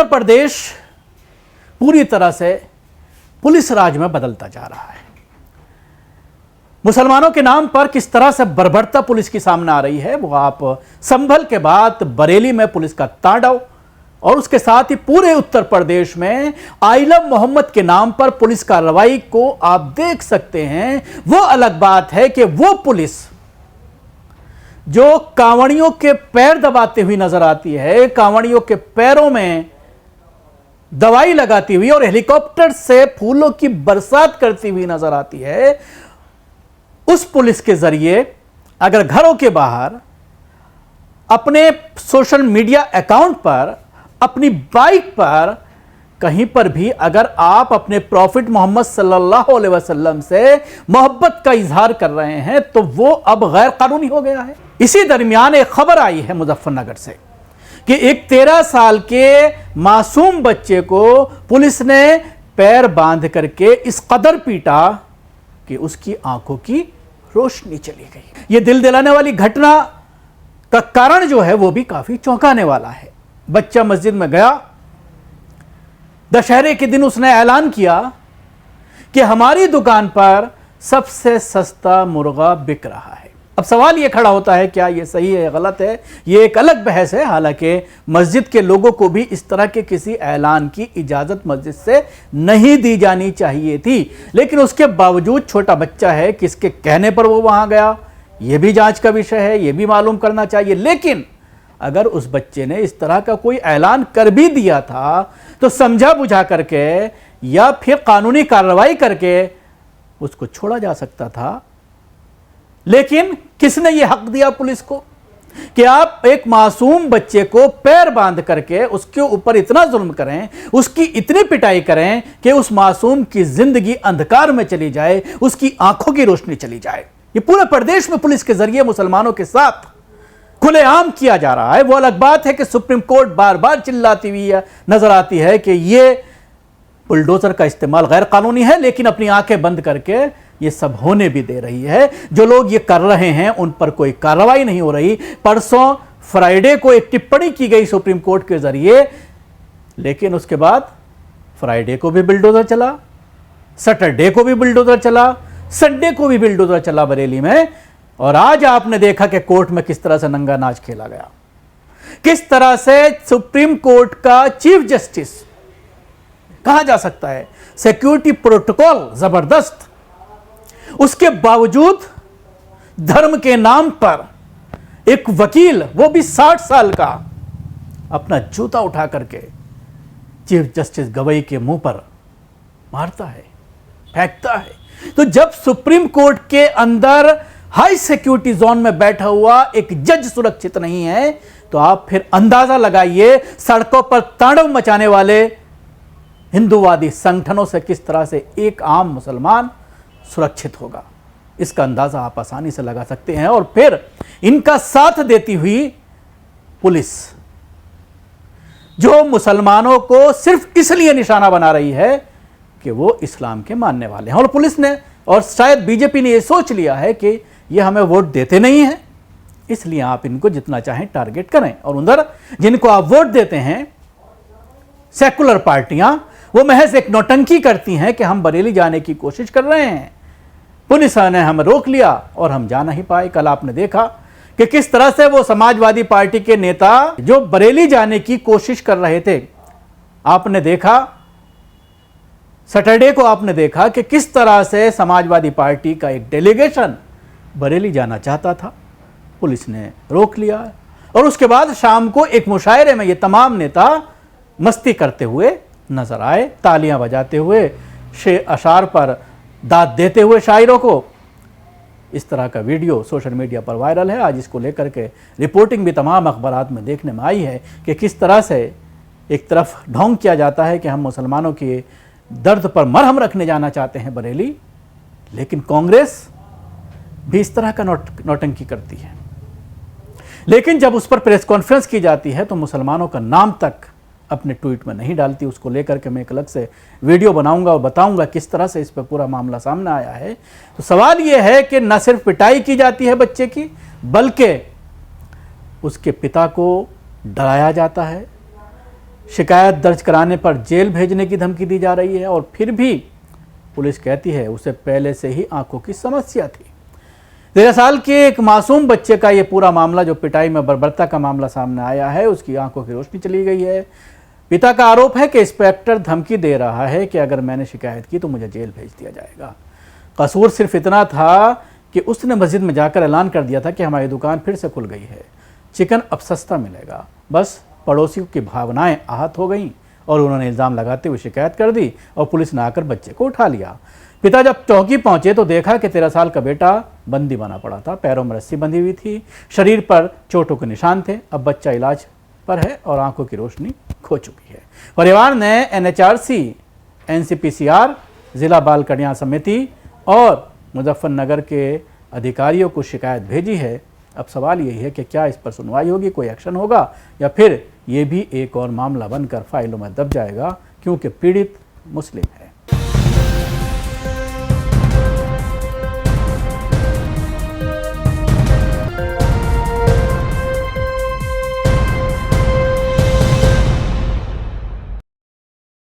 उत्तर प्रदेश पूरी तरह से पुलिस राज में बदलता जा रहा है। मुसलमानों के नाम पर किस तरह से बर्बरता पुलिस की सामने आ रही है वो आप संभल के बाद बरेली में पुलिस का तांडव और उसके साथ ही पूरे उत्तर प्रदेश में आइलम मोहम्मद के नाम पर पुलिस कार्रवाई को आप देख सकते हैं। वो अलग बात है कि वो पुलिस जो कांवड़ियों के पैर दबाते हुई नजर आती है, कांवड़ियों के पैरों में दवाई लगाती हुई और हेलीकॉप्टर से फूलों की बरसात करती हुई नजर आती है, उस पुलिस के जरिए अगर घरों के बाहर अपने सोशल मीडिया अकाउंट पर, अपनी बाइक पर, कहीं पर भी अगर आप अपने प्रॉफिट मोहम्मद सल्लल्लाहु अलैहि वसल्लम से मोहब्बत का इजहार कर रहे हैं तो वो अब गैर कानूनी हो गया है। इसी दरमियान एक खबर आई है मुजफ्फरनगर से कि एक 13 साल के मासूम बच्चे को पुलिस ने पैर बांध करके इस कदर पीटा कि उसकी आंखों की रोशनी चली गई। यह दिल दिलाने वाली घटना का कारण जो है वो भी काफी चौंकाने वाला है। बच्चा मस्जिद में गया, दशहरे के दिन उसने ऐलान किया कि हमारी दुकान पर सबसे सस्ता मुर्गा बिक रहा है। अब सवाल यह खड़ा होता है क्या यह सही है, गलत है, यह एक अलग बहस है। हालांकि मस्जिद के लोगों को भी इस तरह के किसी ऐलान की इजाजत मस्जिद से नहीं दी जानी चाहिए थी, लेकिन उसके बावजूद छोटा बच्चा है, किसके कहने पर वो वहां गया, यह भी जांच का विषय है, यह भी मालूम करना चाहिए। लेकिन अगर उस बच्चे ने इस तरह का कोई ऐलान कर भी दिया था तो समझा बुझा करके या फिर कानूनी कार्रवाई करके उसको छोड़ा जा सकता था। लेकिन किसने यह हक दिया पुलिस को कि आप एक मासूम बच्चे को पैर बांध करके उसके ऊपर इतना जुल्म करें, उसकी इतनी पिटाई करें कि उस मासूम की जिंदगी अंधकार में चली जाए, उसकी आंखों की रोशनी चली जाए। ये पूरे प्रदेश में पुलिस के जरिए मुसलमानों के साथ खुलेआम किया जा रहा है। वो अलग बात है कि सुप्रीम कोर्ट बार बार चिल्लाती हुई नजर आती है कि यह बुलडोजर का इस्तेमाल गैर कानूनी है, लेकिन अपनी आंखें बंद करके ये सब होने भी दे रही है। जो लोग ये कर रहे हैं उन पर कोई कार्रवाई नहीं हो रही। परसों फ्राइडे को एक टिप्पणी की गई सुप्रीम कोर्ट के जरिए, लेकिन उसके बाद फ्राइडे को भी बुलडोजर चला, सैटरडे को भी बुलडोजर चला, संडे को भी बुलडोजर चला बरेली में। और आज आपने देखा कि कोर्ट में किस तरह से नंगा नाच खेला गया, किस तरह से सुप्रीम कोर्ट का चीफ जस्टिस कहा जा सकता है, सिक्योरिटी प्रोटोकॉल जबरदस्त, उसके बावजूद धर्म के नाम पर एक वकील, वो भी 60 साल का, अपना जूता उठा करके चीफ जस्टिस गवई के मुंह पर मारता है, फेंकता है। तो जब सुप्रीम कोर्ट के अंदर हाई सिक्योरिटी जोन में बैठा हुआ एक जज सुरक्षित नहीं है तो आप फिर अंदाजा लगाइए सड़कों पर तांडव मचाने वाले हिंदूवादी संगठनों से किस तरह से एक आम मुसलमान सुरक्षित होगा। इसका अंदाजा आप आसानी से लगा सकते हैं। और फिर इनका साथ देती हुई पुलिस जो मुसलमानों को सिर्फ इसलिए निशाना बना रही है कि वो इस्लाम के मानने वाले हैं। और पुलिस ने और शायद बीजेपी ने यह सोच लिया है कि ये हमें वोट देते नहीं हैं, इसलिए आप इनको जितना चाहें टारगेट करें। और उधर जिनको आप वोट देते हैं, सेकुलर पार्टियां, वो महज एक नौटंकी करती हैं कि हम बरेली जाने की कोशिश कर रहे हैं, पुलिस ने हमें रोक लिया और हम जा नहीं पाए। कल आपने देखा कि किस तरह से वो समाजवादी पार्टी के नेता जो बरेली जाने की कोशिश कर रहे थे, आपने देखा सैटरडे को, आपने देखा कि किस तरह से समाजवादी पार्टी का एक डेलीगेशन बरेली जाना चाहता था, पुलिस ने रोक लिया। और उसके बाद शाम को एक मुशायरे में ये तमाम नेता मस्ती करते हुए नजर आए, तालियां बजाते हुए, अशार पर दाद देते हुए शायरों को। इस तरह का वीडियो सोशल मीडिया पर वायरल है। आज इसको लेकर के रिपोर्टिंग भी तमाम अखबारात में देखने में आई है कि किस तरह से एक तरफ ढोंग किया जाता है कि हम मुसलमानों के दर्द पर मरहम रखने जाना चाहते हैं बरेली, लेकिन कांग्रेस भी इस तरह का नौटंकी करती है। लेकिन जब उस पर प्रेस कॉन्फ्रेंस की जाती है तो मुसलमानों का नाम तक अपने ट्वीट में नहीं डालती। उसको लेकर के मैं एक अलग से वीडियो बनाऊंगा और बताऊंगा किस तरह से इस पर पूरा मामला सामने आया है। तो सवाल यह है कि न सिर्फ पिटाई की जाती है बच्चे की, बल्कि उसके पिता को डराया जाता है, शिकायत दर्ज कराने पर जेल भेजने की धमकी दी जा रही है और फिर भी पुलिस कहती है उसे पहले से ही आंखों की समस्या थी। 13 साल के एक मासूम बच्चे का यह पूरा मामला, जो पिटाई में बर्बरता का मामला सामने आया है, उसकी आंखों की रोशनी चली गई है। पिता का आरोप है कि इंस्पेक्टर धमकी दे रहा है कि अगर मैंने शिकायत की तो मुझे जेल भेज दिया जाएगा। कसूर सिर्फ इतना था कि उसने मस्जिद में जाकर ऐलान कर दिया था कि हमारी दुकान फिर से खुल गई है, चिकन अब सस्ता मिलेगा। बस पड़ोसियों की भावनाएं आहत हो गईं और उन्होंने इल्ज़ाम लगाते हुए शिकायत कर दी और पुलिस ने आकर बच्चे को उठा लिया। पिता जब चौकी पहुंचे तो देखा कि 13 साल का बेटा बंदी बना पड़ा था, पैरों में रस्सी बंधी हुई थी, शरीर पर चोटों के निशान थे। अब बच्चा इलाज पर है और आंखों की रोशनी खो चुकी है। परिवार ने NHRC, NCPCR, जिला बाल कल्याण समिति और मुजफ्फरनगर के अधिकारियों को शिकायत भेजी है। अब सवाल यही है कि क्या इस पर सुनवाई होगी, कोई एक्शन होगा, या फिर ये भी एक और मामला बनकर फाइलों में दब जाएगा, क्योंकि पीड़ित मुस्लिम है।